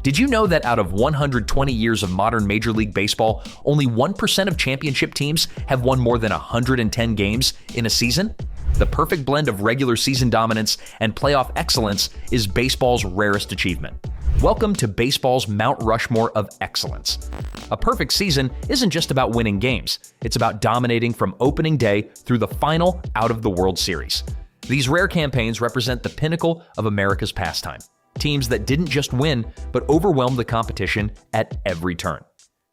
Did you know that out of 120 years of modern Major League Baseball, only 1% of championship teams have won more than 110 games in a season? The perfect blend of regular season dominance and playoff excellence is baseball's rarest achievement. Welcome to baseball's Mount Rushmore of excellence. A perfect season isn't just about winning games. It's about dominating from opening day through the final out of the World Series. These rare campaigns represent the pinnacle of America's pastime. Teams that didn't just win, but overwhelmed the competition at every turn.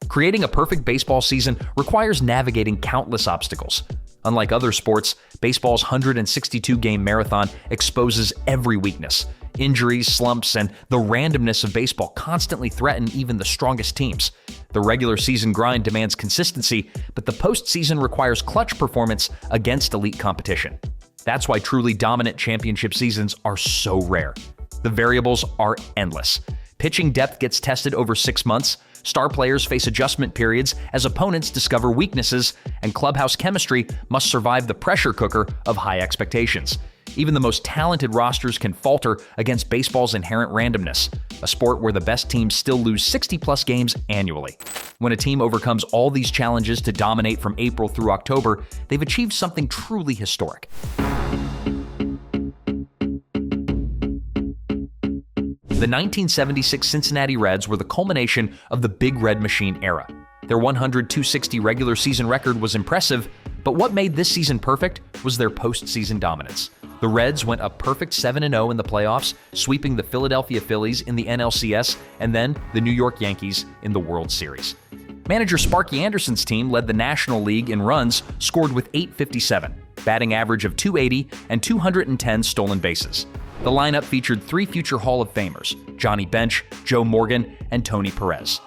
Creating a perfect baseball season requires navigating countless obstacles. Unlike other sports, baseball's 162-game marathon exposes every weakness. Injuries, slumps, and the randomness of baseball constantly threaten even the strongest teams. The regular season grind demands consistency, but the postseason requires clutch performance against elite competition. That's why truly dominant championship seasons are so rare. The variables are endless. Pitching depth gets tested over 6 months, star players face adjustment periods as opponents discover weaknesses, and clubhouse chemistry must survive the pressure cooker of high expectations. Even the most talented rosters can falter against baseball's inherent randomness, a sport where the best teams still lose 60-plus games annually. When a team overcomes all these challenges to dominate from April through October, they've achieved something truly historic. The 1976 Cincinnati Reds were the culmination of the Big Red Machine era. Their 100-260 regular season record was impressive, but what made this season perfect was their postseason dominance. The Reds went a perfect 7-0 in the playoffs, sweeping the Philadelphia Phillies in the NLCS and then the New York Yankees in the World Series. Manager Sparky Anderson's team led the National League in runs scored with 857, batting average of .280 and 210 stolen bases. The lineup featured 3 future Hall of Famers, Johnny Bench, Joe Morgan, and Tony Perez.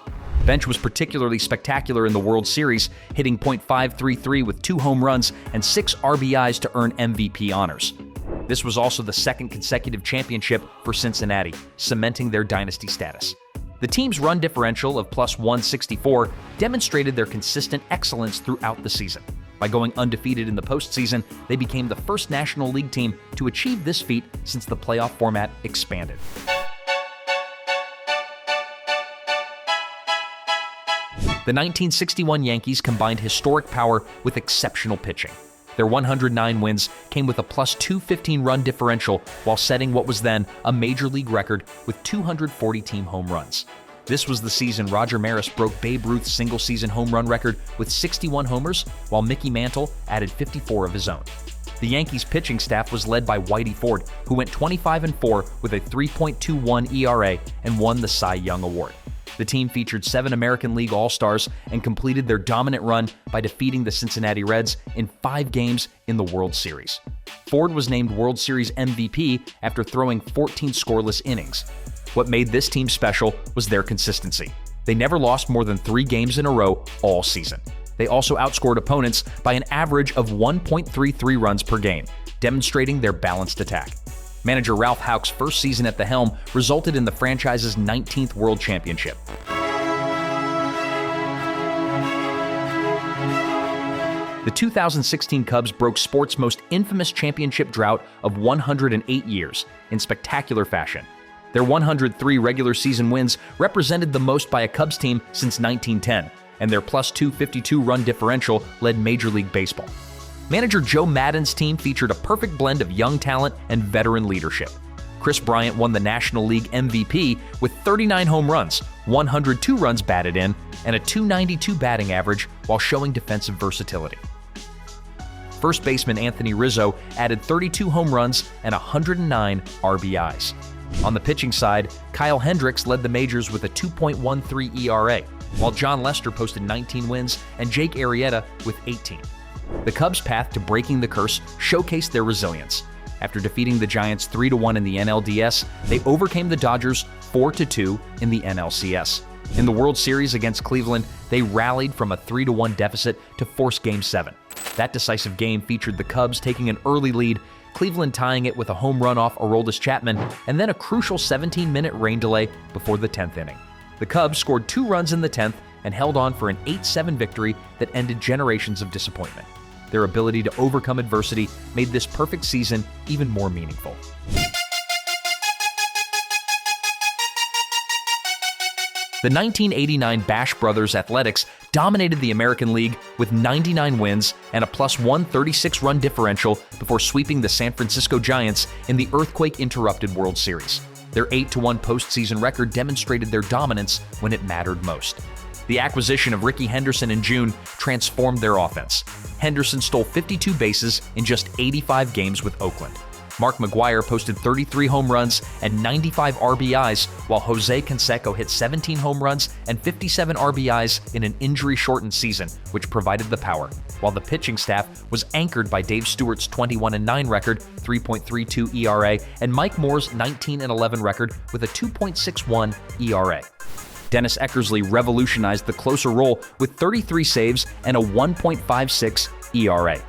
Bench was particularly spectacular in the World Series, hitting .533 with 2 home runs and 6 RBIs to earn MVP honors. This was also the second consecutive championship for Cincinnati, cementing their dynasty status. The team's run differential of +164 demonstrated their consistent excellence throughout the season. By going undefeated in the postseason, they became the first National League team to achieve this feat since the playoff format expanded. The 1961 Yankees combined historic power with exceptional pitching. Their 109 wins came with a +215 run differential while setting what was then a Major League record with 240 team home runs. This was the season Roger Maris broke Babe Ruth's single-season home run record with 61 homers, while Mickey Mantle added 54 of his own. The Yankees' pitching staff was led by Whitey Ford, who went 25-4 with a 3.21 ERA and won the Cy Young Award. The team featured 7 American League All-Stars and completed their dominant run by defeating the Cincinnati Reds in 5 games in the World Series. Ford was named World Series MVP after throwing 14 scoreless innings. What made this team special was their consistency. They never lost more than 3 games in a row all season. They also outscored opponents by an average of 1.33 runs per game, demonstrating their balanced attack. Manager Ralph Houck's first season at the helm resulted in the franchise's 19th World Championship. The 2016 Cubs broke sports' most infamous championship drought of 108 years in spectacular fashion. Their 103 regular season wins represented the most by a Cubs team since 1910, and their +252 run differential led Major League Baseball. Manager Joe Maddon's team featured a perfect blend of young talent and veteran leadership. Chris Bryant won the National League MVP with 39 home runs, 102 runs batted in, and a .292 batting average while showing defensive versatility. First baseman Anthony Rizzo added 32 home runs and 109 RBIs. On the pitching side, Kyle Hendricks led the majors with a 2.13 ERA, while John Lester posted 19 wins and Jake Arrieta with 18. The Cubs' path to breaking the curse showcased their resilience. After defeating the Giants 3-1 in the NLDS, they overcame the Dodgers 4-2 in the NLCS. In the World Series against Cleveland, they rallied from a 3-1 deficit to force Game 7. That decisive game featured the Cubs taking an early lead, Cleveland tying it with a home run off Aroldis Chapman, and then a crucial 17-minute rain delay before the 10th inning. The Cubs scored 2 runs in the 10th and held on for an 8-7 victory that ended generations of disappointment. Their ability to overcome adversity made this perfect season even more meaningful. The 1989 Bash Brothers Athletics dominated the American League with 99 wins and a +136 run differential before sweeping the San Francisco Giants in the earthquake-interrupted World Series. Their 8-1 postseason record demonstrated their dominance when it mattered most. The acquisition of Rickey Henderson in June transformed their offense. Henderson stole 52 bases in just 85 games with Oakland. Mark McGwire posted 33 home runs and 95 RBIs, while Jose Canseco hit 17 home runs and 57 RBIs in an injury-shortened season, which provided the power, while the pitching staff was anchored by Dave Stewart's 21-9 record, 3.32 ERA, and Mike Moore's 19-11 record with a 2.61 ERA. Dennis Eckersley revolutionized the closer role with 33 saves and a 1.56 ERA.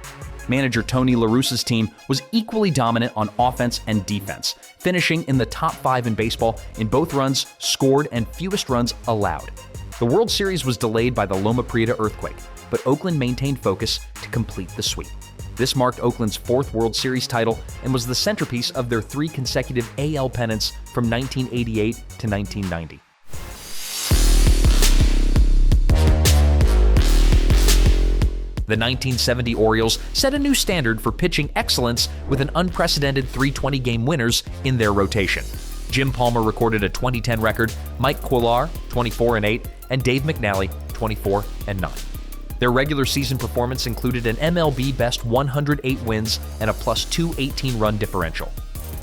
Manager Tony La Russa's team was equally dominant on offense and defense, finishing in the top 5 in baseball in both runs scored and fewest runs allowed. The World Series was delayed by the Loma Prieta earthquake, but Oakland maintained focus to complete the sweep. This marked Oakland's 4th World Series title and was the centerpiece of their 3 consecutive AL pennants from 1988 to 1990. The 1970 Orioles set a new standard for pitching excellence with an unprecedented 320-game winners in their rotation. Jim Palmer recorded a 2010 record, Mike Cuellar, 24-8, and Dave McNally, 24-9. Their regular season performance included an MLB best 108 wins and a +218 run differential.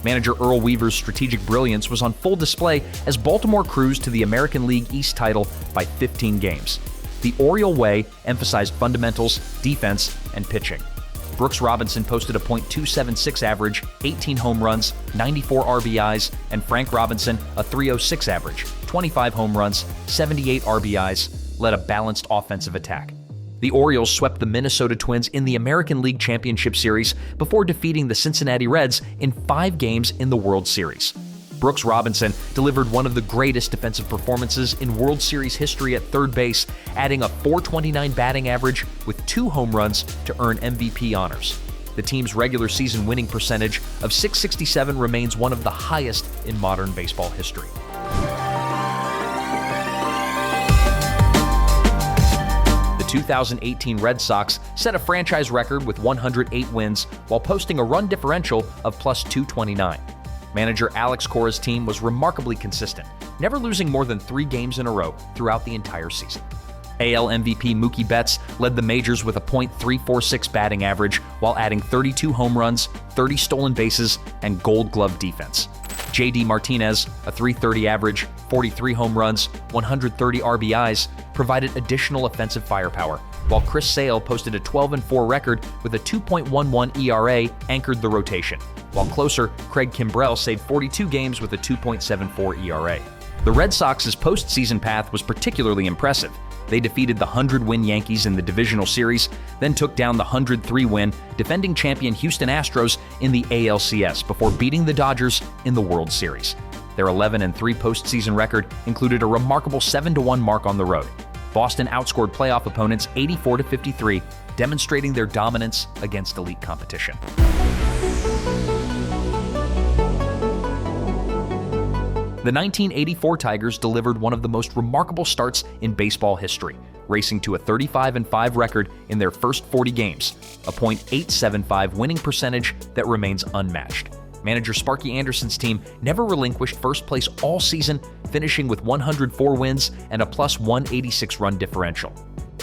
Manager Earl Weaver's strategic brilliance was on full display as Baltimore cruised to the American League East title by 15 games. The Oriole way emphasized fundamentals, defense, and pitching. Brooks Robinson posted a .276 average, 18 home runs, 94 RBIs, and Frank Robinson a .306 average, 25 home runs, 78 RBIs, led a balanced offensive attack. The Orioles swept the Minnesota Twins in the American League Championship Series before defeating the Cincinnati Reds in 5 games in the World Series. Brooks Robinson delivered one of the greatest defensive performances in World Series history at third base, adding a .429 batting average with 2 home runs to earn MVP honors. The team's regular season winning percentage of .667 remains one of the highest in modern baseball history. The 2018 Red Sox set a franchise record with 108 wins while posting a run differential of +229. Manager Alex Cora's team was remarkably consistent, never losing more than 3 games in a row throughout the entire season. AL MVP Mookie Betts led the majors with a .346 batting average while adding 32 home runs, 30 stolen bases, and Gold Glove defense. J.D. Martinez, a .330 average, 43 home runs, 130 RBIs, provided additional offensive firepower, while Chris Sale posted a 12-4 record with a 2.11 ERA anchored the rotation, while closer Craig Kimbrell saved 42 games with a 2.74 ERA. The Red Sox's postseason path was particularly impressive. They defeated the 100-win Yankees in the divisional series, then took down the 103-win defending champion Houston Astros in the ALCS before beating the Dodgers in the World Series. Their 11-3 postseason record included a remarkable 7-1 mark on the road. Boston outscored playoff opponents 84-53, demonstrating their dominance against elite competition. The 1984 Tigers delivered one of the most remarkable starts in baseball history, racing to a 35-5 record in their first 40 games, a .875 winning percentage that remains unmatched. Manager Sparky Anderson's team never relinquished first place all season, finishing with 104 wins and a +186 run differential.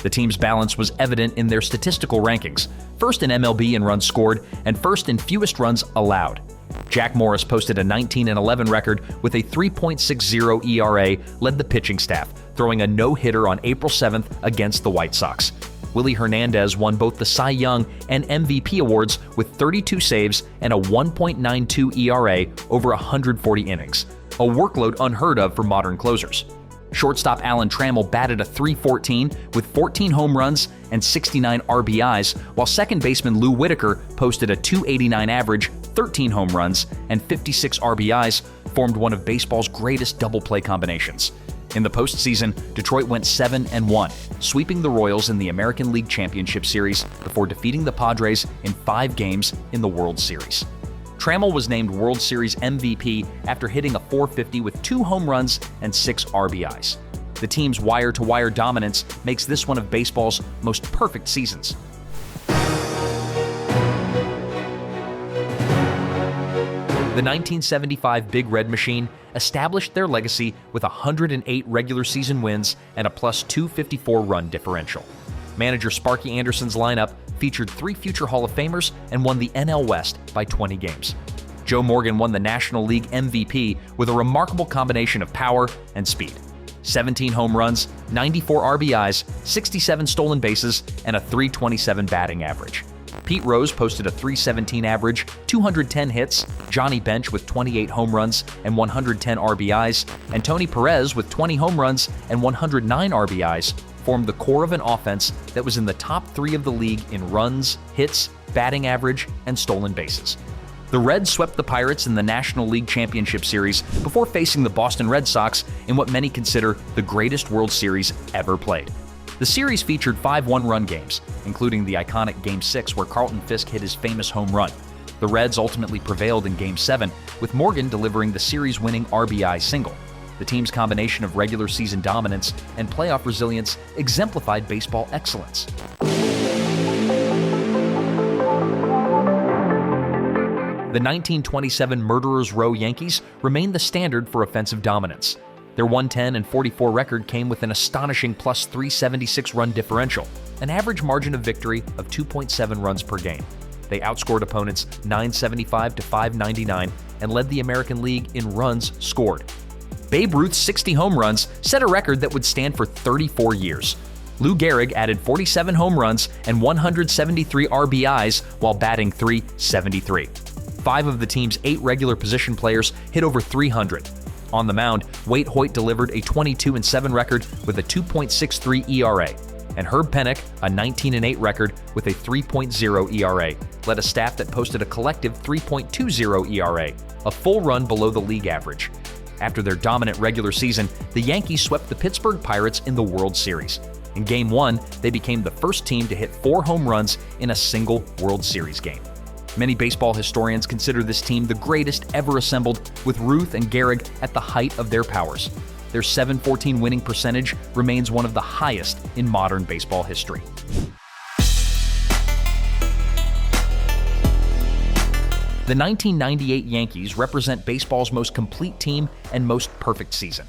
The team's balance was evident in their statistical rankings, first in MLB in runs scored and first in fewest runs allowed. Jack Morris posted a 19-11 record with a 3.60 ERA, led the pitching staff, throwing a no-hitter on April 7th against the White Sox. Willie Hernandez won both the Cy Young and MVP awards with 32 saves and a 1.92 ERA over 140 innings, a workload unheard of for modern closers. Shortstop Alan Trammell batted a .314 with 14 home runs and 69 RBIs, while second baseman Lou Whitaker posted a .289 average, 13 home runs, and 56 RBIs, formed one of baseball's greatest double-play combinations. In the postseason, Detroit went 7-1, sweeping the Royals in the American League Championship Series before defeating the Padres in 5 games in the World Series. Trammell was named World Series MVP after hitting a .450 with 2 home runs and 6 RBIs. The team's wire-to-wire dominance makes this one of baseball's most perfect seasons. The 1975 Big Red Machine established their legacy with 108 regular season wins and a plus 254 run differential. Manager Sparky Anderson's lineup featured 3 future Hall of Famers and won the NL West by 20 games. Joe Morgan won the National League MVP with a remarkable combination of power and speed. 17 home runs, 94 RBIs, 67 stolen bases, and a .327 batting average. Pete Rose posted a .317 average, 210 hits, Johnny Bench with 28 home runs and 110 RBIs, and Tony Perez with 20 home runs and 109 RBIs formed the core of an offense that was in the top 3 of the league in runs, hits, batting average, and stolen bases. The Reds swept the Pirates in the National League Championship Series before facing the Boston Red Sox in what many consider the greatest World Series ever played. The series featured 5 one-run games, including the iconic Game 6 where Carlton Fisk hit his famous home run. The Reds ultimately prevailed in Game 7, with Morgan delivering the series-winning RBI single. The team's combination of regular season dominance and playoff resilience exemplified baseball excellence. The 1927 Murderers Row Yankees remained the standard for offensive dominance. Their 110-44 record came with an astonishing plus 376 run differential, an average margin of victory of 2.7 runs per game. They outscored opponents 975 to 599 and led the American League in runs scored. Babe Ruth's 60 home runs set a record that would stand for 34 years. Lou Gehrig added 47 home runs and 173 RBIs while batting .373. 5 of the team's 8 regular position players hit over 300. On the mound, Waite Hoyt delivered a 22-7 record with a 2.63 ERA, and Herb Pennock, a 19-8 record with a 3.0 ERA, led a staff that posted a collective 3.20 ERA, a full run below the league average. After their dominant regular season, the Yankees swept the Pittsburgh Pirates in the World Series. In Game 1, they became the first team to hit 4 home runs in a single World Series game. Many baseball historians consider this team the greatest ever assembled, with Ruth and Gehrig at the height of their powers. Their .714 winning percentage remains one of the highest in modern baseball history. The 1998 Yankees represent baseball's most complete team and most perfect season.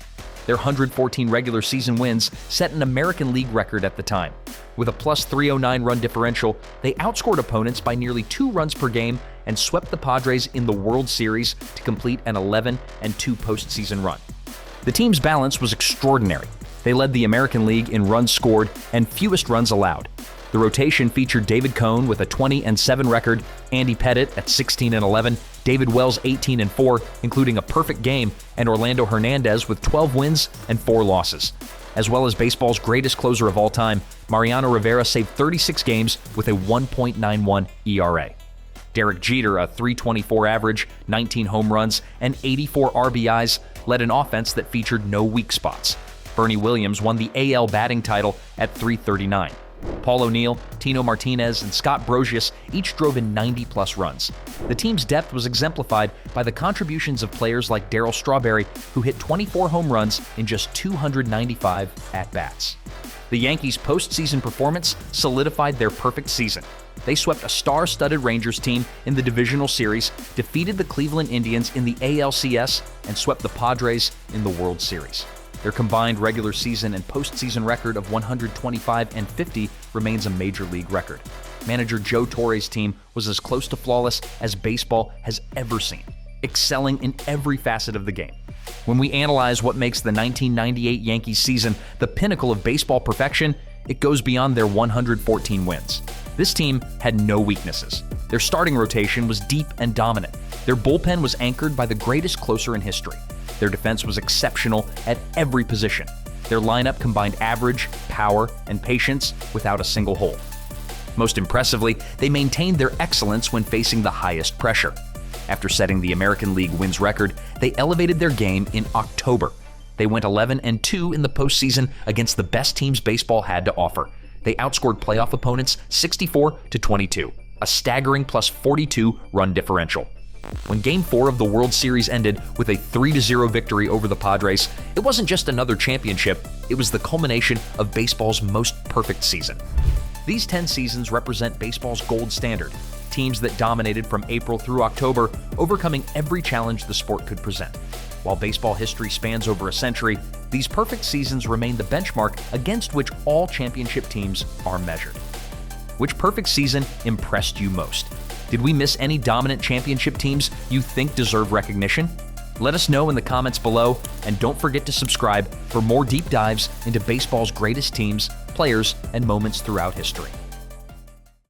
Their 114 regular season wins set an American League record at the time. With a plus 309 run differential, they outscored opponents by nearly 2 runs per game and swept the Padres in the World Series to complete an 11-2 postseason run. The team's balance was extraordinary. They led the American League in runs scored and fewest runs allowed. The rotation featured David Cone with a 20-7 record, Andy Pettitte at 16-11, David Wells 18-4, including a perfect game, and Orlando Hernandez with 12 wins and 4 losses. As well as baseball's greatest closer of all time, Mariano Rivera saved 36 games with a 1.91 ERA. Derek Jeter, a .324 average, 19 home runs, and 84 RBIs, led an offense that featured no weak spots. Bernie Williams won the AL batting title at .339. Paul O'Neill, Tino Martinez, and Scott Brosius each drove in 90-plus runs. The team's depth was exemplified by the contributions of players like Darryl Strawberry, who hit 24 home runs in just 295 at-bats. The Yankees' postseason performance solidified their perfect season. They swept a star-studded Rangers team in the divisional series, defeated the Cleveland Indians in the ALCS, and swept the Padres in the World Series. Their combined regular season and postseason record of 125-50 remains a major league record. Manager Joe Torre's team was as close to flawless as baseball has ever seen, excelling in every facet of the game. When we analyze what makes the 1998 Yankees season the pinnacle of baseball perfection, it goes beyond their 114 wins. This team had no weaknesses. Their starting rotation was deep and dominant. Their bullpen was anchored by the greatest closer in history. Their defense was exceptional at every position. Their lineup combined average, power, and patience without a single hole. Most impressively, they maintained their excellence when facing the highest pressure. After setting the American League wins record, they elevated their game in October. They went 11-2 in the postseason against the best teams baseball had to offer. They outscored playoff opponents 64-22, a staggering plus 42 run differential. When Game 4 of the World Series ended with a 3-0 victory over the Padres, it wasn't just another championship, it was the culmination of baseball's most perfect season. These 10 seasons represent baseball's gold standard, teams that dominated from April through October, overcoming every challenge the sport could present. While baseball history spans over a century, these perfect seasons remain the benchmark against which all championship teams are measured. Which perfect season impressed you most? Did we miss any dominant championship teams you think deserve recognition? Let us know in the comments below, and don't forget to subscribe for more deep dives into baseball's greatest teams, players, and moments throughout history.